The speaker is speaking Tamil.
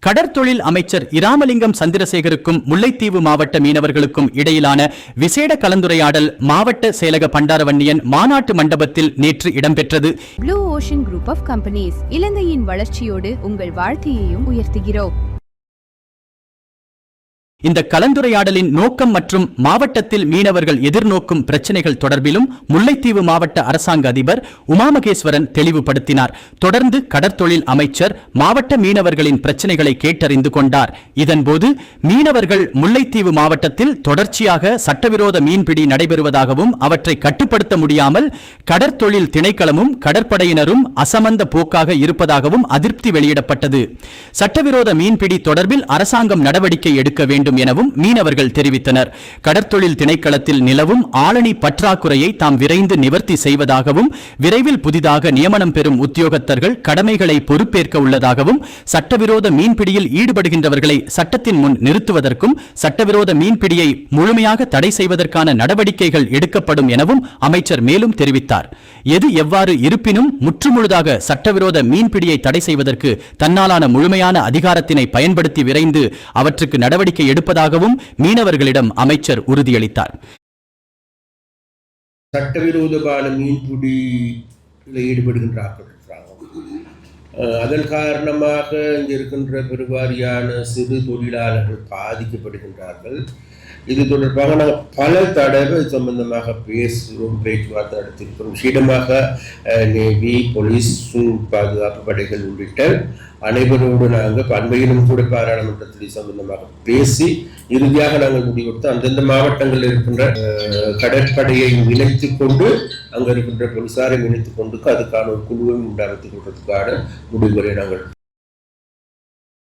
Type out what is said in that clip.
கடற்தொழில் அமைச்சர் இராமலிங்கம் சந்திரசேகருக்கும் முல்லைத்தீவு மாவட்ட மீனவர்களுக்கும் இடையிலான விசேட கலந்துரையாடல் மாவட்ட செயலக பண்டாரவன்னியன் மாநாட்டு மண்டபத்தில் நேற்று இடம்பெற்றது. Blue ocean group of companies இலங்கையின் வளர்ச்சியோடு உங்கள் வாழ்க்கையையும் உயர்த்துகிறோம். இந்த கலந்துரையாடலின் நோக்கம் மற்றும் மாவட்டத்தில் மீனவர்கள் எதிர்நோக்கும் பிரச்சினைகள் தொடர்பிலும் முல்லைத்தீவு மாவட்ட அரசாங்க அதிபர் உமாமகேஸ்வரன் தெளிவுபடுத்தினார். தொடர்ந்து கடற்தொழில் அமைச்சர் மாவட்ட மீனவர்களின் பிரச்சினைகளை கேட்டறிந்து கொண்டார். இதன்போது மீனவர்கள் முல்லைத்தீவு மாவட்டத்தில் தொடர்ச்சியாக சட்டவிரோத மீன்பிடி நடைபெறுவதாகவும் அவற்றை கட்டுப்படுத்த முடியாமல் கடற்தொழில் திணைக்களமும் கடற்படையினரும் அசமந்த போக்காக இருப்பதாகவும் அதிருப்தி வெளியிடப்பட்டது. சட்டவிரோத மீன்பிடி தொடர்பில் அரசாங்கம் நடவடிக்கை எடுக்க வேண்டும் எனவும் மீனவர்கள் தெரிவித்தனர். கடற்தொழில் திணைக்களத்தில் நிலவும் ஆளணி பற்றாக்குறையை தாம் விரைந்து நிவர்த்தி செய்வதாகவும் விரைவில் புதிதாக நியமனம் பெறும் உத்தியோகத்தர்கள் கடமைகளை பொறுப்பேற்க உள்ளதாகவும் சட்டவிரோத மீன்பிடியில் ஈடுபடுகின்றவர்களை சட்டத்தின் முன் நிறுத்துவதற்கும் சட்டவிரோத மீன்பிடியை முழுமையாக தடை செய்வதற்கான நடவடிக்கைகள் எடுக்கப்படும் எனவும் அமைச்சர் மேலும் தெரிவித்தார். எது எவ்வாறு இருப்பினும் முற்றுமுழுதாக சட்டவிரோத மீன்பிடியை தடை செய்வதற்கு தன்னாலான முழுமையான அதிகாரத்தினை பயன்படுத்தி விரைந்து அவற்றுக்கு நடவடிக்கை எடுப்பதாகவும் மீனவர்களிடம் அமைச்சர் உறுதியளித்தார். சட்டவிரோதமான மீன்பிடியில் ஈடுபடுகின்றார்கள். அதன் காரணமாக இங்கு இருக்கின்ற பெருவாரியான சிறு தொழிலாளர்கள் பாதிக்கப்படுகின்றார்கள். இது தொடர்பாக நாங்கள் பல தடவை சம்பந்தமாக பேசுகிறோம், பேச்சுவார்த்தை நடத்தியிருக்கிறோம். விசேடமாக நேவி, போலீஸ், பாதுகாப்பு படைகள் உள்ளிட்ட அனைவரோடு நாங்கள் அண்மையிலும் கூட பாராளுமன்றத்தில் சம்பந்தமாக பேசி இறுதியாக நாங்கள் முடிவெடுத்து அந்தந்த மாவட்டங்களில் இருக்கின்ற கடற்படையை இணைத்துக் கொண்டு அங்கே இருக்கின்ற போலீசாரை இணைத்துக் கொண்டு அதுக்கான ஒரு குழுவை உண்டாக்கி கொள்வதற்கான முடிவுகளை நாங்கள்